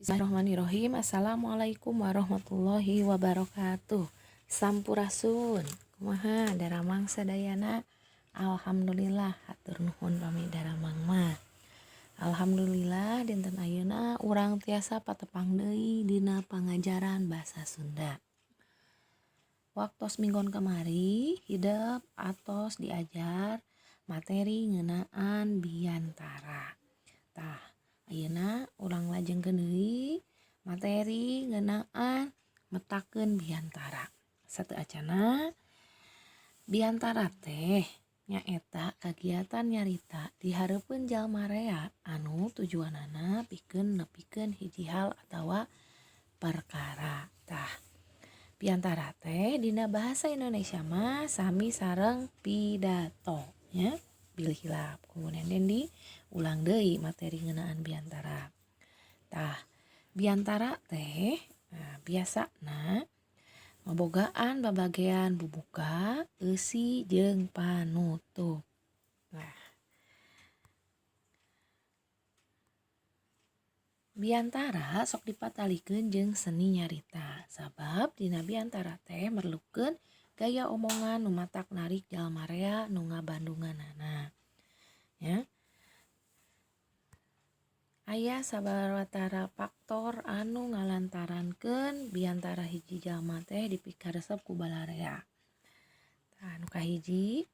Bismillahirrahmanirrahim. Assalamualaikum warahmatullahi wabarakatuh. Sampurasun. Kumaha daramang sadayana? Alhamdulillah hatur nuhun pami daramang mah. Alhamdulillah dinten ayeuna urang tiasa patepang deui dina pangajaran basa Sunda. Waktos minggon kamari hideup atos diajar materi ngeunaan biantara. Tah ayeuna urang lajengkeun deui materi ngeunaan metakeun biantara. Sateu acana biantara teh nyaeta kagiatan nyarita di hareupeun jalma rea anu tujuanana pikeun nepikeun hiji hal atawa perkara. Tah biantara teh dina bahasa Indonesia mah sami sareng pidato nya. Bilih hilap kemudian di ulang deui materi ngeunaan biantara. Tah biantara teh biasana ngabogaan babagean bubuka, eusi jeung panutup. Nah, biantara sok dipatalikeun jeung seni nyarita. Sabab dina biantara teh merlukeun gaya omongan nu matak narik jalma rea nu ngabandunganana. Ya. Aya sabawatara faktor anu ngalantarankeun biantara hiji jalma teh dipikaresep ku balarea. Tah anu kahiji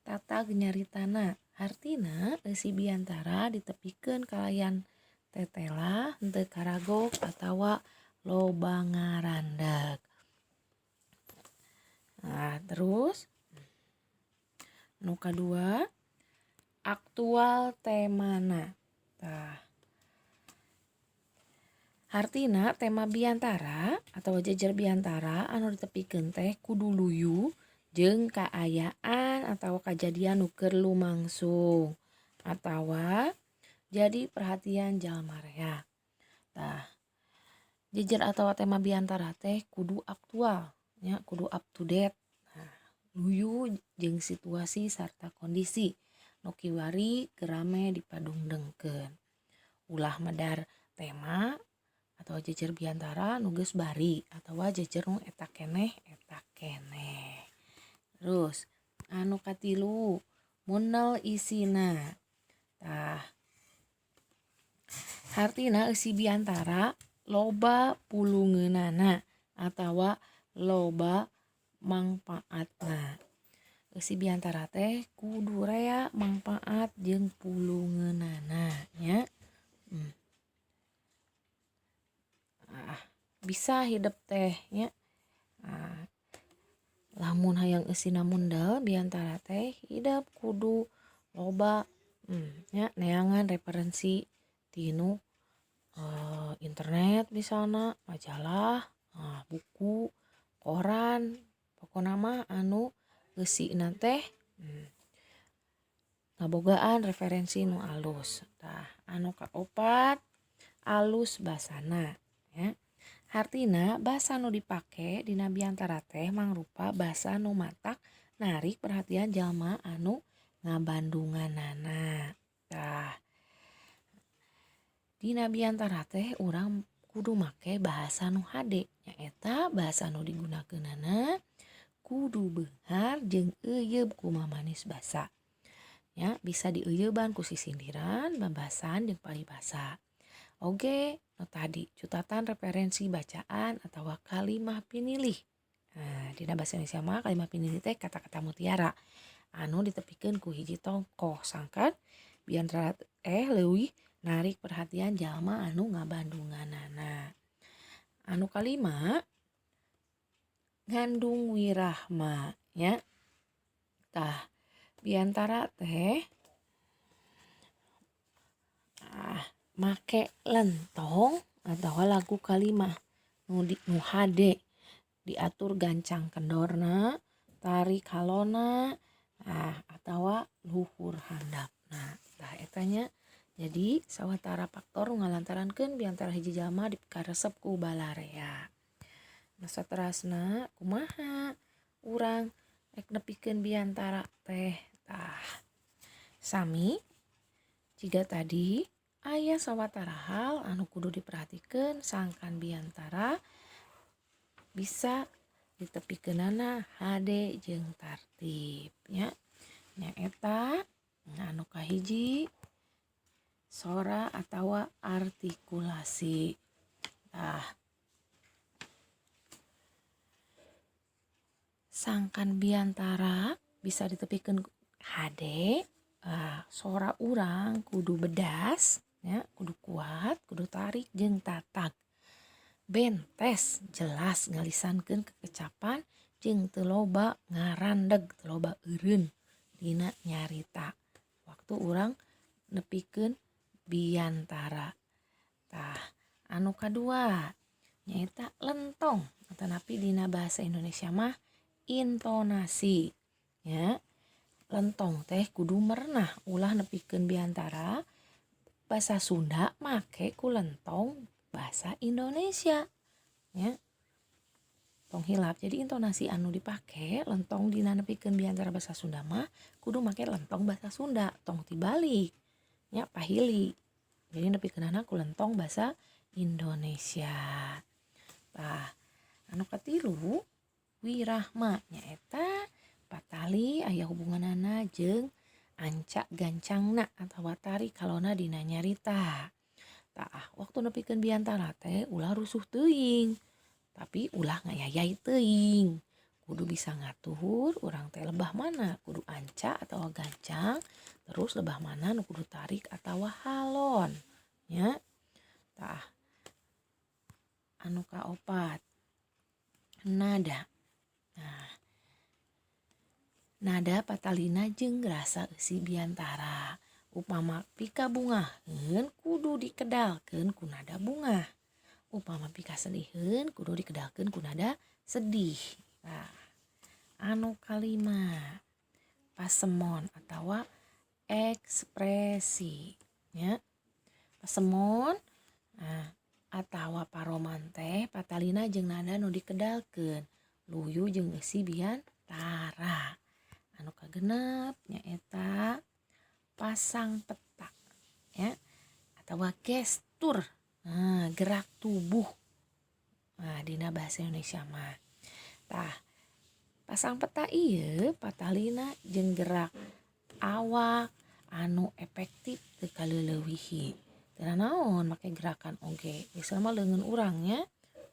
tatag nyaritana. Hartina eusi biantara ditepikeun kalayan tetela henteu karagok atawa loba ngarandag. Nah, terus anu kadua aktual temana. Tah hartina tema biantara atau jejer biantara anu ditepikeun teh kudu luyu jeung kaayaan atau kajadian nu keur lumangsung atawa jadi perhatian jalma rea. Tah jejer atawa tema biantara teh kudu aktual nya, kudu up to date. Nah, luyu jeung situasi sarta kondisi nu kiwari gerame dipadungdengkeun. Ulah medar tema atau jejer biantara nu geus bari atawa jejer nu eta keneh. Terus anu katilu munel isina. Tah hartina eusi biantara loba pulungeunana atawa loba mangpaatna. Eusi biantara teh kudu rea mangpaat jeung pulungeunana nya. Bisa hidup teh nya. Lamun hayang eusina mundel biantara teh hidup kudu loba nya neangan referensi tinu internet misalna majalah, buku, koran, pokona mah anu eusina teh ngabogaan referensi nu alus. Tah anu kaopat alus basana ya. Hartina basa nu dipake dina biantara teh mangrupa basa nu matak narik perhatian jalma anu ngabandunganana. Tah dina biantara teh urang kudu make bahasa nu hade nyaeta bahasa nu digunakeunana kudu beunghar jeung euyeub ku mamanis basa. Ya, bisa dieuyeubaan ku sisindiran, babasan jeung paribasa. Oge nu tadi catatan referensi bacaan atawa kalimah pinilih. Nah, dina basa Indonesia mah kalimah pinilih teh kata-kata mutiara anu ditepikeun ku hiji tokoh sangkan biantara leuwih narik perhatian jalma anu ngabandunganana. Anu kalima ngandung wirahma nya. Tah biantara teh make lentong atau lagu kalimah nu hade diatur gancang kendorna, tarik halona, atawa luhur handapna. Tah eta nya jadi sawatara faktor ngalantarankeun biantara hiji jalma dipikaresep ku balarea. Nah saterasna kumaha urang rek nepikeun biantara teh. Tah sami jiga tadi Aya sawatara hal anu kudu diperhatikan sangkan biantara bisa ditepikeunana hade jeung tartib nya. Nyaeta anu kahiji sora atawa artikulasi. Sangkan biantara bisa ditepikeun hade, sora urang kudu bedas ya, kudu kuat, kudu tarik jeung tatag. Bentes jelas ngalisankeun kekecapan jeung teu loba ngarandeg, teu loba eureun dina nyarita waktu urang nepikeun biantara. Anu kadua nyaeta lentong atanapi dina bahasa Indonesia mah intonasi ya. Lentong teh kudu merenah ulah nepikeun biantara bahasa Sunda make ku lentong bahasa Indonesia ya. Tong hilap, jadi intonasi anu dipake lentong dina nepikeun biantara bahasa Sunda mah kudu make lentong bahasa Sunda, tong tibalik nya pahili. Jadi nepikeunana ku lentong bahasa Indonesia. Anu katilu wirahma nyaeta patali aya hubunganana jeung anca gancangna atawa tari kalona dina nyarita. Waktu nepikeun biantara teh ulah rusuh teuing, tapi ulah ngayayai teuing. Kudu bisa ngatur urang teh lebah mana kudu anca atawa gancang, terus lebah mana nu kudu tarik atawa halon nya. Anu kaopat nada. Nada patalina jeung rasa eusi biantara. Upama pikabungaheun kudu dikedalkeun ku nada bungah. Upama pikasedihkeun kudu dikedalkeun ku nada sedih. Anu kalima pasemon atawa ekspresi nya. Pasemon atawa paroman teh patalina jeung nada nu dikedalkeun luyu jeung eusi biantara. Anu kagenep nyaeta pasang peta ya atawa gestur, gerak tubuh dina bahasa Indonesia mah. Pasang peta ieu patalina jeung gerak awak anu efektif teu kaleulewihi. Teu naon make gerakan oge, biasa mah leungeun urang nya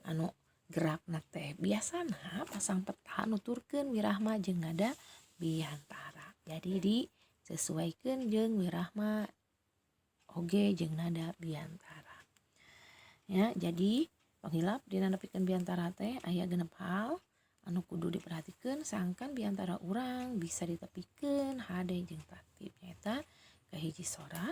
anu gerakna teh. Biasana pasang peta nuturkeun wirahma jeung nada biantara. Jadi disesuaikeun jeung wirahma oge jeung nada biantara. Ya, jadi panghilap dina nepikeun biantara teh aya genep hal anu kudu diperhatikeun sangkan biantara urang bisa ditepikeun hade jeung tartib. Nyaeta kahiji sora,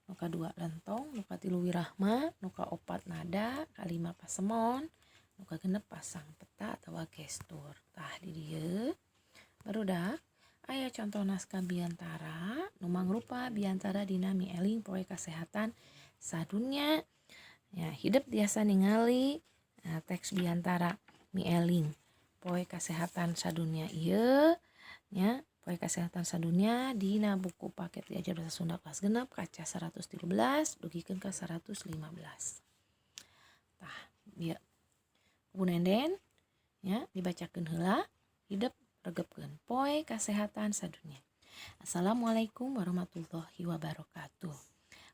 nu kadua lentong, nu katilu wirahma, nu kaopat nada, kalima pasemon, nu kagenep pasang peta atawa gestur. Di dieu barudak aya contoh naskah biantara nu mangrupa biantara dina mieling poe kasehatan sadunya. Ya, hidup biasa ningali teks biantara mieling poe kasehatan sadunya ieu nya. Poe kasehatan sadunya dina buku paket diajar bahasa Sunda kelas genep kaca 113 dugikeun ka 115. Bieu Punenden ya dibacakeun heula hidup regepkeun poe kasehatan sadunya. Assalamualaikum warahmatullahi wabarakatuh.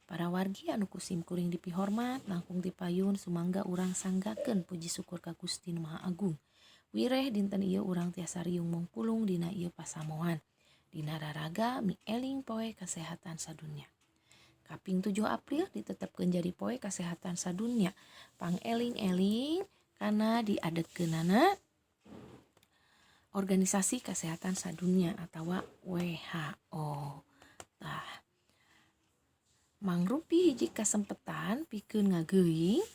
Para wargi anu kusim kuring dipihormat langkung dipayun sumangga urang sanggakeun puji syukur ka Gusti Nu Maha Agung. Wireh dinten ieu urang tiasa riung mungkulung dina ieu pasamoan dina raraga mieling poe kasehatan sadunya. Kaping 7 April ditetepkeun jadi poe kasehatan sadunya. Pangeling-eling kana diadekeunana Organisasi Kesehatan Sadunya atawa WHO. Mangrupi hiji kasempetan pikeun ngageuing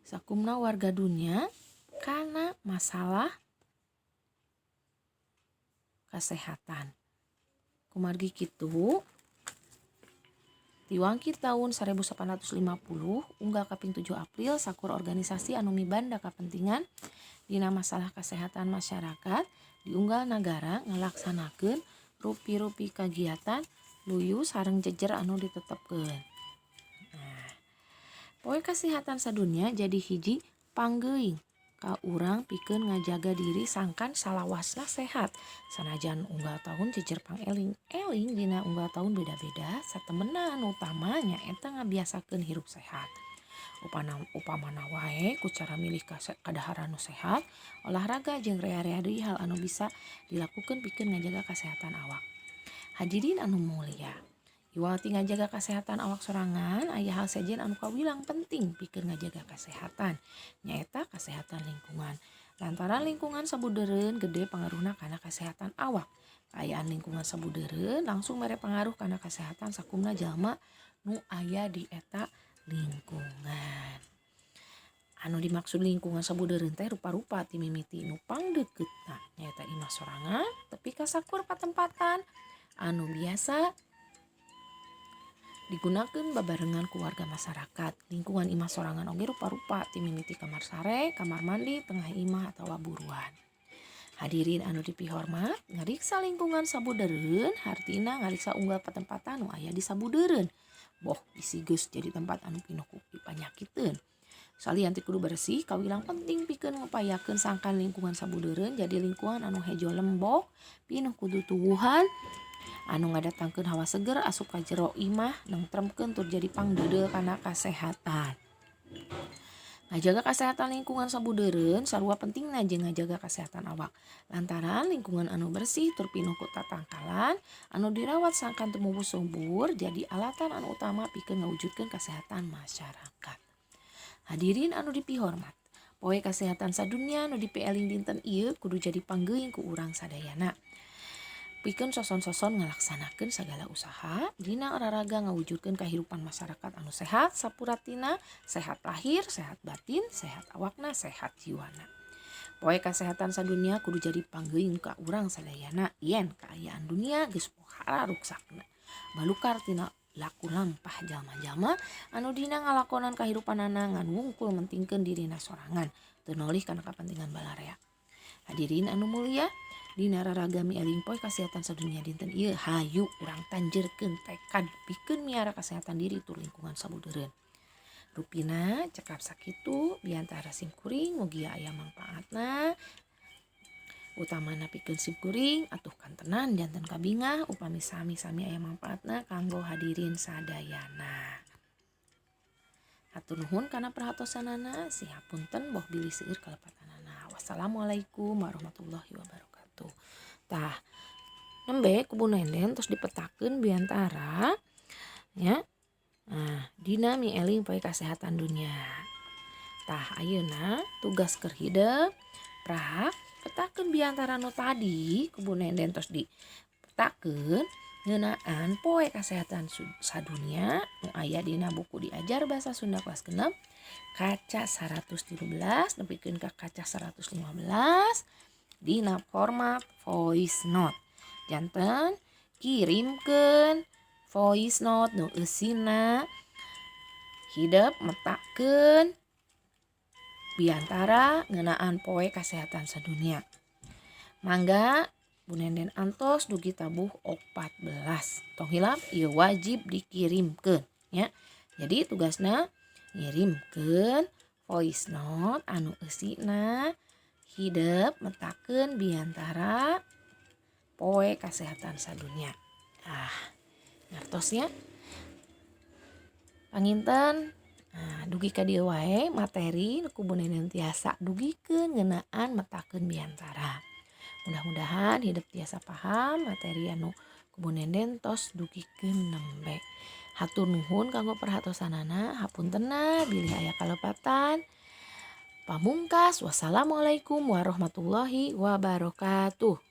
sakumna warga dunia kana masalah kesehatan. Kumargi kitu Tiwangki tahun 1850 unggal kaping 7 April sakur organisasi anu mibanda kapentingan dina masalah kesehatan masyarakat diunggal nagara ngalaksanakeun rupi-rupi kagiatan luyu sareng jejer anu ditetepkeun. Poe kasehatan sadunya jadi hiji panggeuing ka urang pikeun ngajaga diri sangkan salawasna sehat. Sanajan unggal tahun jejer pangeling-eling dina unggal tahun beda-beda, satemena anu utamanya eta ngabiasakeun hirup sehat. Upamana wae ku cara milih kadahar anu sehat, olahraga jeung rea-rea deui hal anu bisa dilakukeun pikeun ngajaga kesehatan awak. Hadirin anu mulia, iwal ti ngajaga kesehatan awak sorangan, aya hal sejen anu kawilang penting pikeun ngajaga kesehatan, nyaeta kesehatan lingkungan. Lantaran lingkungan sabudeureun gede pangaruhna kana kesehatan awak. Kaayaan lingkungan sabudeureun langsung mere pangaruh kana kesehatan sakumna jalma nu aya di eta lingkungan. Anu dimaksud lingkungan sabudeureun teh rupa-rupa ti mimiti nu pangdeuketna nyaeta imah sorangan tepi ka sakur patempatan anu biasa digunakan babarengan keluarga masyarakat. Lingkungan imah sorangan oge rupa-rupa ti mimiti kamar sare, kamar mandi, tengah imah atawa buruan. Hadirin anu dipihormat, ngariksa lingkungan sabudeureun hartina ngariksa unggal patempatan nu aya di sabudeureun. Boh bisi geus jadi tempat anu pinuh ku panyakiteun. Salian ti kudu bersih kawilang penting pikeun ngupayakeun sangkan lingkungan sabudeureun jadi lingkungan anu hejo lembok, pinuh ku tutuwuhan, anu ngadatangkeun hawa seger asup ka jero imah nentremkeun tur jadi pangdeudeu kana kasehatan. Ngajaga kesehatan lingkungan sabudeureun sarua pentingna jeung ngajaga kesehatan awak. Lantaran lingkungan anu bersih tur pinuh ku tatangkalan anu dirawat sangkan tumuwuh subur jadi alatan anu utama pikeun ngawujudkeun kesehatan masyarakat. Hadirin anu dipihormat, poe kasehatan sadunya anu dipieling dinten ieu kudu jadi panggeuing ku urang sadayana. Pikeun soson-soson ngalaksanakeun sagala usaha dina olahraga ngawujudkeun kahirupan masyarakat anu sehat sapuratina sehat lahir, sehat batin, sehat awakna, sehat jiwana. Poe kasehatan sadunya kudu jadi panggeuing ka urang sadayana yen kaayaan dunia geus pohara ruksakna. Balukar tina laku lampah jalma-jalma anu dina ngalakonan kahirupanana ngan wungkul mentingkeun dirina sorangan teu nolih kana kapentingan balarea. Hadirin anu mulia, dina raragami eling poe kasehatan sadunya dinten ieu hayu urang tanjeurkeun tekad pikeun miara kesehatan diri tur lingkungan sabudeureun. Rupina cekap sakitu biantara simkuring mugi aya mangpaatna. Utamana pikeun simkuring atuh kantenan janten kabingah upami sami-sami aya mangpaatna kanggo hadirin sadayana. Hatur nuhun kana perhatosanana, sihapunten boh bilih seueur kalepatanana. Wassalamualaikum warahmatullahi wabarakatuh. Tah, nembe kubu nenden terus dipetakeun biantara nya. Dina mieling poe kasehatan dunia. Tah ayeuna tugas keur hideuk prak petakeun biantara nu tadi kubu nenden terus dipetakeun ngeunaan poe kasehatan sadunya nu aya dina buku diajar basa Sunda kelas 6 kaca 113 nepikeun ka kaca 115 dina format voice note. Janten kirimkeun voice note nu eusina hidep metakeun biantara ngeunaan poe kasehatan sadunia. Mangga Bu Nenden antos dugi tabuh 14. Tong hilap ieu wajib dikirimkeun nya. Jadi tugasna ngirimkeun voice note anu eusina hidep metakeun biantara poe kasehatan sadunya. Ngartosnya panginten dugi ka dieu wae materi nu ku Bu Nenden tiasa dugikeun ngeunaan metakeun biantara. Mudah-mudahan hidup tiasa paham materi anu ku Bu Nenden tos dugikeun nembe. Hatur nuhun kanggo perhatosanana, hapuntenna bilih aya kalepatan. Pamungkas, wassalamualaikum warahmatullahi wabarakatuh.